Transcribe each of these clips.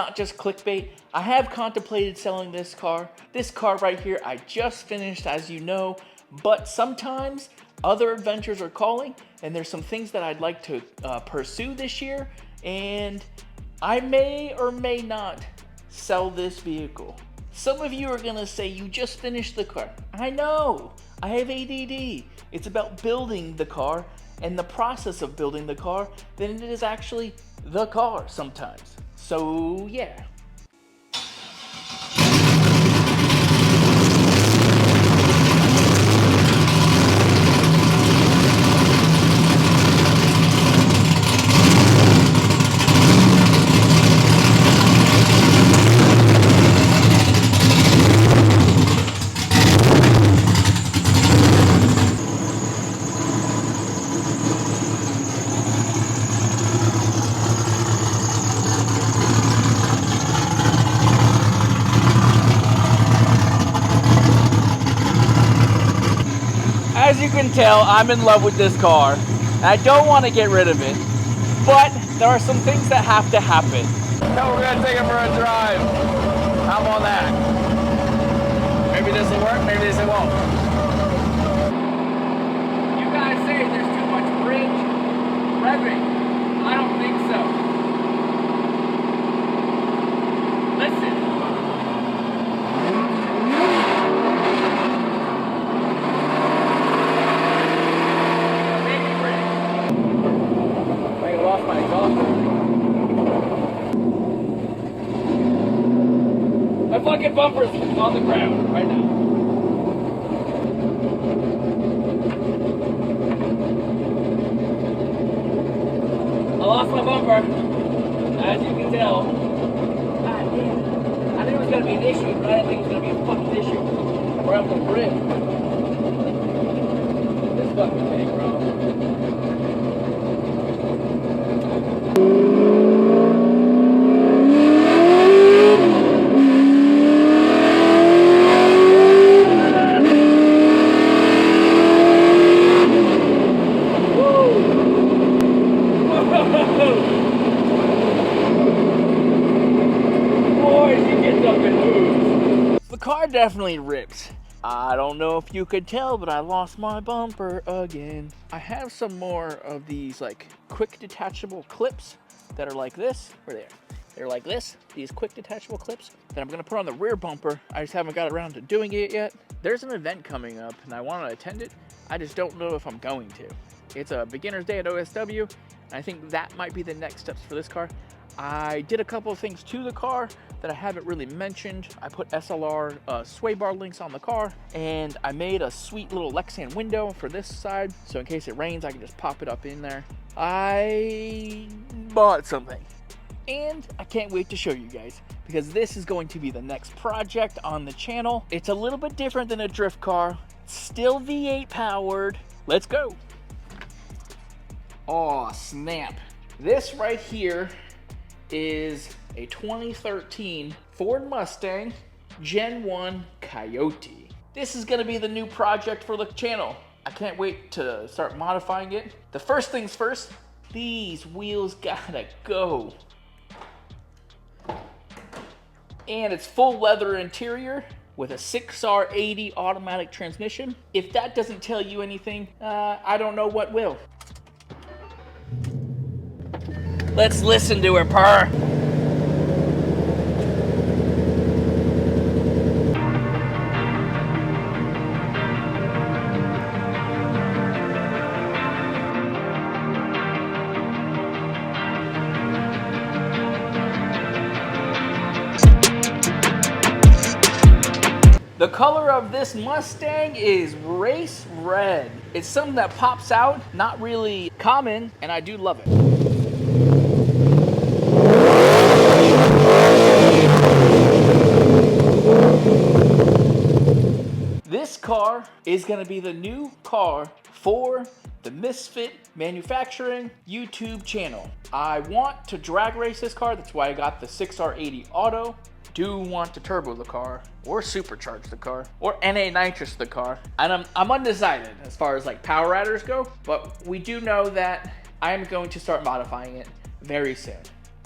not just clickbait. I have contemplated selling this car. This car right here, I just finished, as you know, but sometimes other adventures are calling, and there's some things that I'd like to pursue this year, and I may or may not sell this vehicle. Some of you are gonna say, you just finished the car. I know, I have ADD. It's about building the car and the process of building the car than it is actually the car sometimes. So yeah. As you can tell, I'm in love with this car, and I don't want to get rid of it, but there are some things that have to happen. So we're gonna take it for a drive. How about that? Maybe this will work, maybe this won't. You guys say there's too much bridge revving. I don't think so. Listen. My fucking bumper's on the ground right now. I lost my bumper, as you can tell. God damn. I knew it was gonna be an issue, but I didn't think it was gonna be a fucking issue. We're up the bridge. This fucking thing, bro. The car definitely rips. I don't know if you could tell, but I lost my bumper again. I have some more of these like quick detachable clips that are like this. Where they are? They're like this, these quick detachable clips that I'm gonna put on the rear bumper. I just haven't got around to doing it yet. There's an event coming up and I want to attend it. I just don't know if I'm going to. It's a beginner's day at OSW, and I think that might be the next steps for this car. I did a couple of things to the car that I haven't really mentioned. I put SLR sway bar links on the car, and I made a sweet little Lexan window for this side, so in case it rains, I can just pop it up in there. I bought something, and I can't wait to show you guys, because this is going to be the next project on the channel. It's a little bit different than a drift car, still V8 powered. Let's go. Oh, snap. This right here is a 2013 Ford Mustang Gen 1 Coyote. This is gonna be the new project for the channel. I can't wait to start modifying it. The first things first, these wheels gotta go. And it's full leather interior with a 6R80 automatic transmission. If that doesn't tell you anything, I don't know what will. Let's listen to her purr. The color of this Mustang is race red. It's something that pops out, not really common, and I do love it. This car is gonna be the new car for the Misfit Manufacturing YouTube channel. I want to drag race this car, that's why I got the 6R80 Auto. Do want to turbo the car, or supercharge the car, or NA nitrous the car. And I'm undecided as far as like power adders go, but we do know that I am going to start modifying it very soon.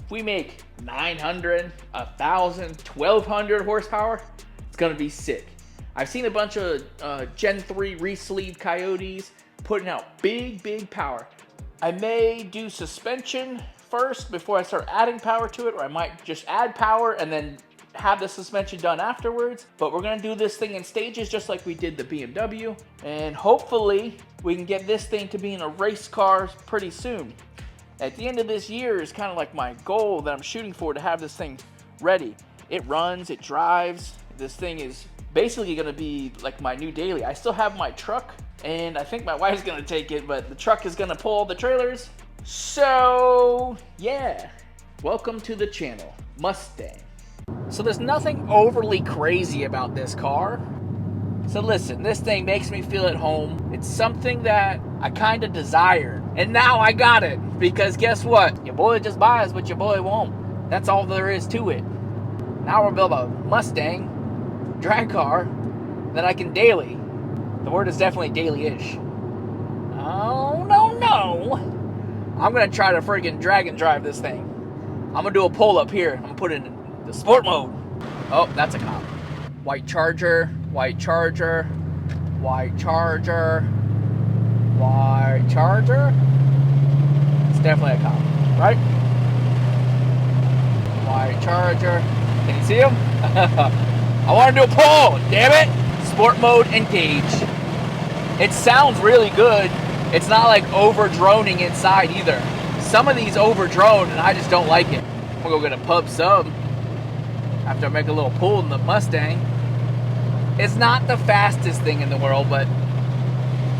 If we make 900, 1,000, 1,200 horsepower, it's gonna be sick. I've seen a bunch of Gen 3 re-sleeved Coyotes putting out big power. I may do suspension first before I start adding power to it, or I might just add power and then have the suspension done afterwards. But we're gonna do this thing in stages just like we did the BMW, and hopefully we can get this thing to be in a race car pretty soon. At the end of this year is kind of like my goal that I'm shooting for, to have this thing ready. It runs, it drives. This thing is basically gonna be like my new daily. I still have my truck, and I think my wife's gonna take it, but the truck is gonna pull the trailers. So yeah, welcome to the channel, Mustang. So there's nothing overly crazy about this car. So listen, this thing makes me feel at home. It's something that I kind of desired, and now I got it, because guess what? Your boy just buys what your boy won't. That's all there is to it. Now we'll build a Mustang drag car that I can daily. The word is definitely daily-ish. Oh, no. I'm gonna try to friggin' drag and drive this thing. I'm gonna do a pull up here. I'm gonna put it in the sport mode. Oh, that's a cop. White Charger, white Charger, white Charger, white Charger. It's definitely a cop, right? White Charger. Can you see him? I want to do a pull, damn it! Sport mode, engage. It sounds really good. It's not like over droning inside either. Some of these over drone and I just don't like it. I'm gonna go get a pub sub after I make a little pull in the Mustang. It's not the fastest thing in the world, but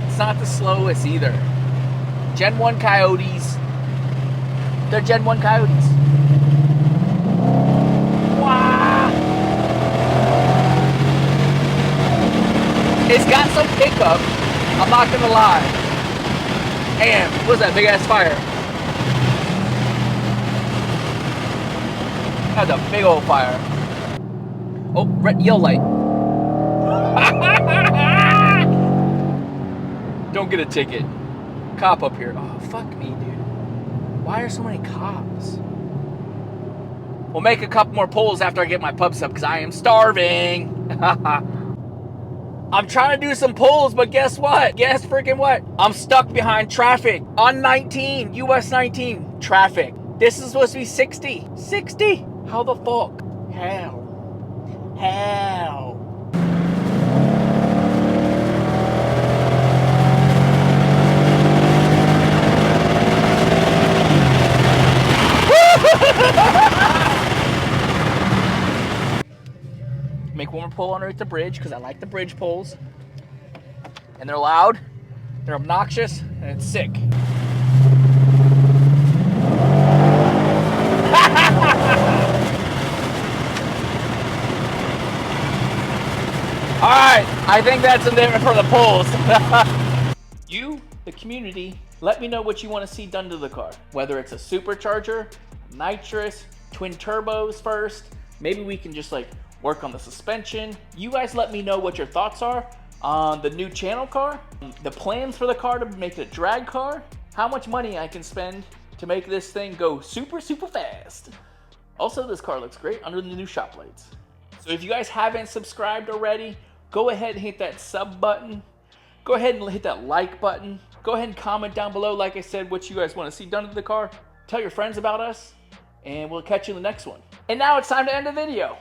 it's not the slowest either. Gen 1 Coyotes, they're Gen 1 Coyotes. Wow! It's got some pickup, I'm not gonna lie. And what's that big ass fire? That's a big old fire. Oh, red yellow light. Don't get a ticket. Cop up here. Oh, fuck me, dude. Why are so many cops? We'll make a couple more pulls after I get my pub sub, because I am starving. I'm trying to do some pulls, but guess what? Guess freaking what? I'm stuck behind traffic on 19, US 19, traffic. This is supposed to be 60. 60? How the fuck? How? Make one more pull underneath the bridge, because I like the bridge pulls. And they're loud, they're obnoxious, and it's sick. Alright, I think that's enough for the pulls. You, the community, let me know what you want to see done to the car. Whether it's a supercharger, nitrous, twin turbos first. Maybe we can just like work on the suspension. You guys let me know what your thoughts are on the new channel car, the plans for the car to make it a drag car, how much money I can spend to make this thing go super fast. Also, this car looks great under the new shop lights. So if you guys haven't subscribed already, go ahead and hit that sub button. Go ahead and hit that like button. Go ahead and comment down below, like I said, what you guys want to see done to the car. Tell your friends about us, and we'll catch you in the next one. And now it's time to end the video.